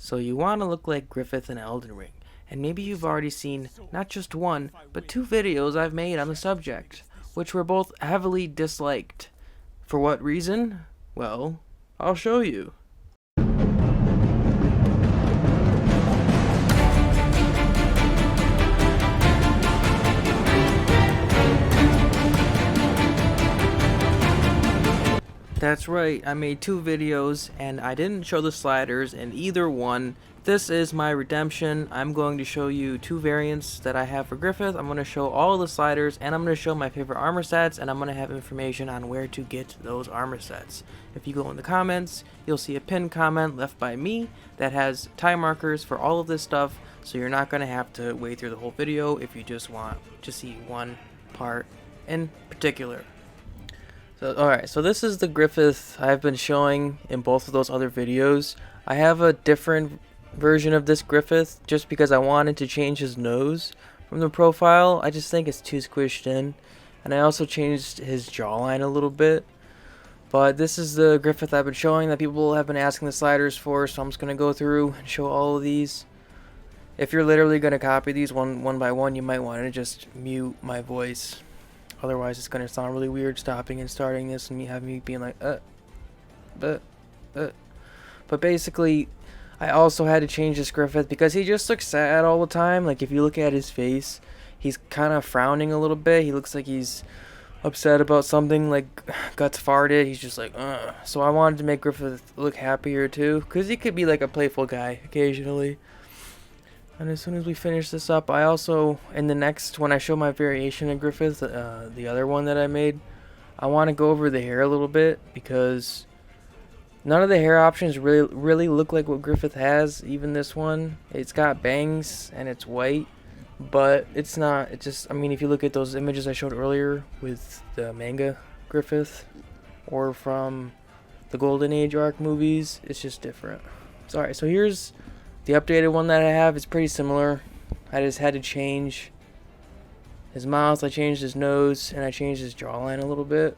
So you want to look like Griffith in Elden Ring, and maybe you've already seen not just one, but two videos I've made on the subject, which were both heavily disliked. For what reason? Well, I'll show you. That's right, I made two videos and I didn't show the sliders in either one. This is my redemption. I'm going to show you two variants that I have for Griffith. I'm going to show all the sliders and I'm going to show my favorite armor sets, and I'm going to have information on where to get those armor sets. If you go in the comments, you'll see a pinned comment left by me that has time markers for all of this stuff, so you're not going to have to wait through the whole video if you just want to see one part in particular. So, alright, so this is the Griffith I've been showing in both of those other videos. I have a different version of this Griffith just because I wanted to change his nose from the profile. I just think it's too squished in. And I also changed his jawline a little bit. But this is the Griffith I've been showing that people have been asking the sliders for, so I'm just going to go through and show all of these. If you're literally going to copy these one by one, you might want to just mute my voice. Otherwise, it's going to sound really weird stopping and starting this and having me being like, But basically, I also had to change this Griffith because he just looks sad all the time. Like, if you look at his face, he's kind of frowning a little bit. He looks like he's upset about something, like Guts farted. He's just like, So I wanted to make Griffith look happier too, because he could be like a playful guy occasionally. And as soon as we finish this up, I also, in the next, when I show my variation of Griffith, the other one that I made, I want to go over the hair a little bit, because none of the hair options really look like what Griffith has. Even this one, it's got bangs and it's white, but it's not. It just, I mean, if you look at those images I showed earlier with the manga Griffith, or from the Golden Age arc movies, it's just different. So, alright, so here's the updated one that I have. Is pretty similar. I just had to change his mouth, I changed his nose, and I changed his jawline a little bit.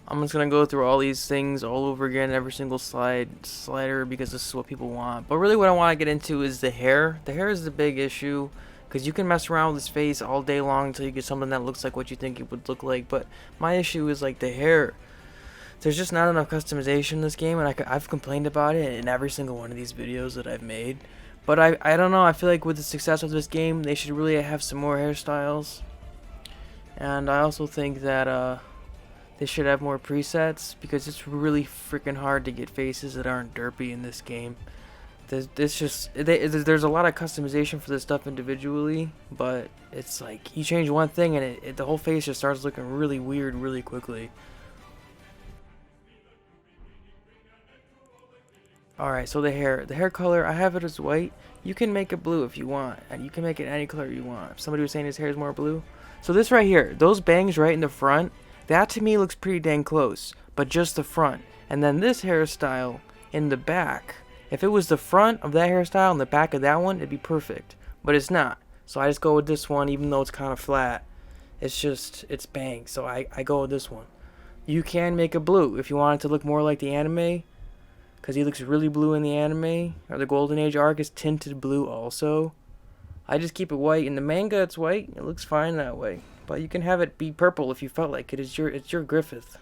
I'm just going to go through all these things all over again, every single slider, because this is what people want. But really what I want to get into is the hair. The hair is the big issue, because you can mess around with his face all day long until you get something that looks like what you think it would look like. But my issue is like the hair. There's just not enough customization in this game, and I've complained about it in every single one of these videos that I've made. But I don't know, I feel like with the success of this game, they should really have some more hairstyles. And I also think that they should have more presets, because it's really freaking hard to get faces that aren't derpy in this game. There's a lot of customization for this stuff individually, but it's like you change one thing and the whole face just starts looking really weird really quickly. Alright, so the hair color, I have it as white. You can make it blue if you want, and you can make it any color you want. If somebody was saying his hair is more blue. So this right here, those bangs right in the front, that to me looks pretty dang close, but just the front. And then this hairstyle in the back, if it was the front of that hairstyle and the back of that one, it'd be perfect. But it's not. So I just go with this one, even though it's kind of flat. It's bangs, so I go with this one. You can make it blue if you want it to look more like the anime, because he looks really blue in the anime, or the Golden Age arc is tinted blue also. I just keep it white. In the manga it's white, it looks fine that way. But you can have it be purple if you felt like it. It's your Griffith.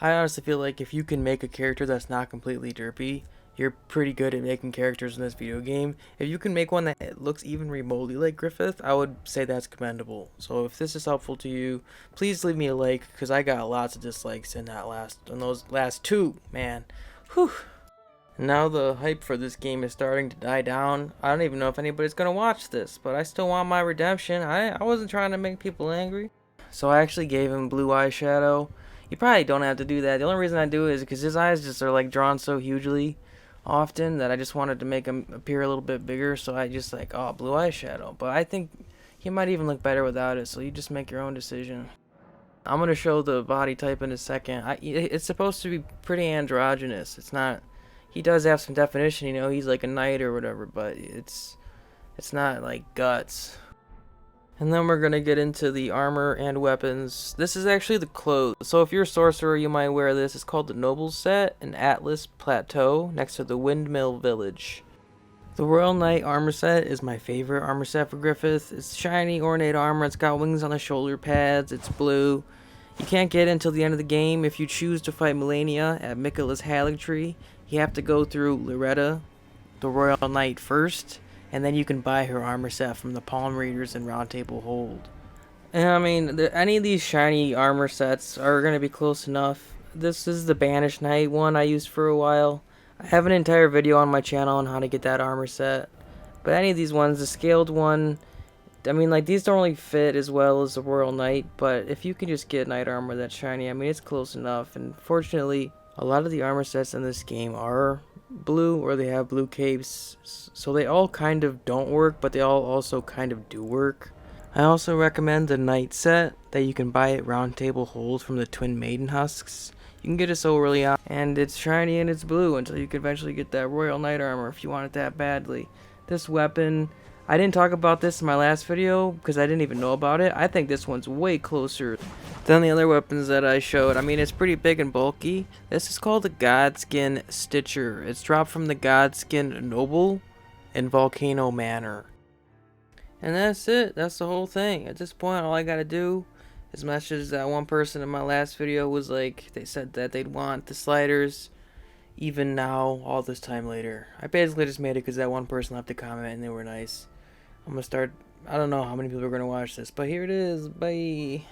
I honestly feel like if you can make a character that's not completely derpy, you're pretty good at making characters in this video game. If you can make one that looks even remotely like Griffith, I would say that's commendable. So if this is helpful to you, please leave me a like, because I got lots of dislikes in those last two, man. Whew. Now the hype for this game is starting to die down. I don't even know if anybody's gonna watch this, but I still want my redemption. I wasn't trying to make people angry. So I actually gave him blue eyeshadow. You probably don't have to do that. The only reason I do it is because his eyes just are like drawn so hugely often that I just wanted to make him appear a little bit bigger. So I just like, oh, blue eyeshadow. But I think he might even look better without it, so you just make your own decision. I'm going to show the body type in a second. It's supposed to be pretty androgynous. It's not. He does have some definition, he's like a knight or whatever, but it's not like Guts. And then we're gonna get into the armor and weapons. This is actually the clothes. So if you're a sorcerer, you might wear this. It's called the Noble Set, an Atlas Plateau next to the Windmill Village. The Royal Knight armor set is my favorite armor set for Griffith. It's shiny, ornate armor. It's got wings on the shoulder pads. It's blue. You can't get it until the end of the game. If you choose to fight Melania at Miquella's Haligtree, you have to go through Loretta, the Royal Knight, first, and then you can buy her armor set from the Palm Readers and Round Table Hold. And I mean, any of these shiny armor sets are going to be close enough. This is the Banished Knight one I used for a while. I have an entire video on my channel on how to get that armor set. But any of these ones, the scaled one, I mean, like, these don't really fit as well as the Royal Knight, but if you can just get knight armor that's shiny, I mean, it's close enough. And fortunately, a lot of the armor sets in this game are blue, or they have blue capes, so they all kind of don't work, but they all also kind of do work. I also recommend the knight set that you can buy at Round Table Hold from the Twin Maiden Husks. You can get it so early on, and it's shiny and it's blue until you can eventually get that Royal Knight armor if you want it that badly. This weapon, I didn't talk about this in my last video because I didn't even know about it. I think this one's way closer than the other weapons that I showed. I mean, it's pretty big and bulky. This is called the Godskin Stitcher. It's dropped from the Godskin Noble in Volcano Manor. And that's it. That's the whole thing. At this point, all I gotta do is message that one person in my last video was like, they said that they'd want the sliders even now, all this time later. I basically just made it because that one person left a comment and they were nice. I'm gonna start, I don't know how many people are gonna watch this, but here it is. Bye.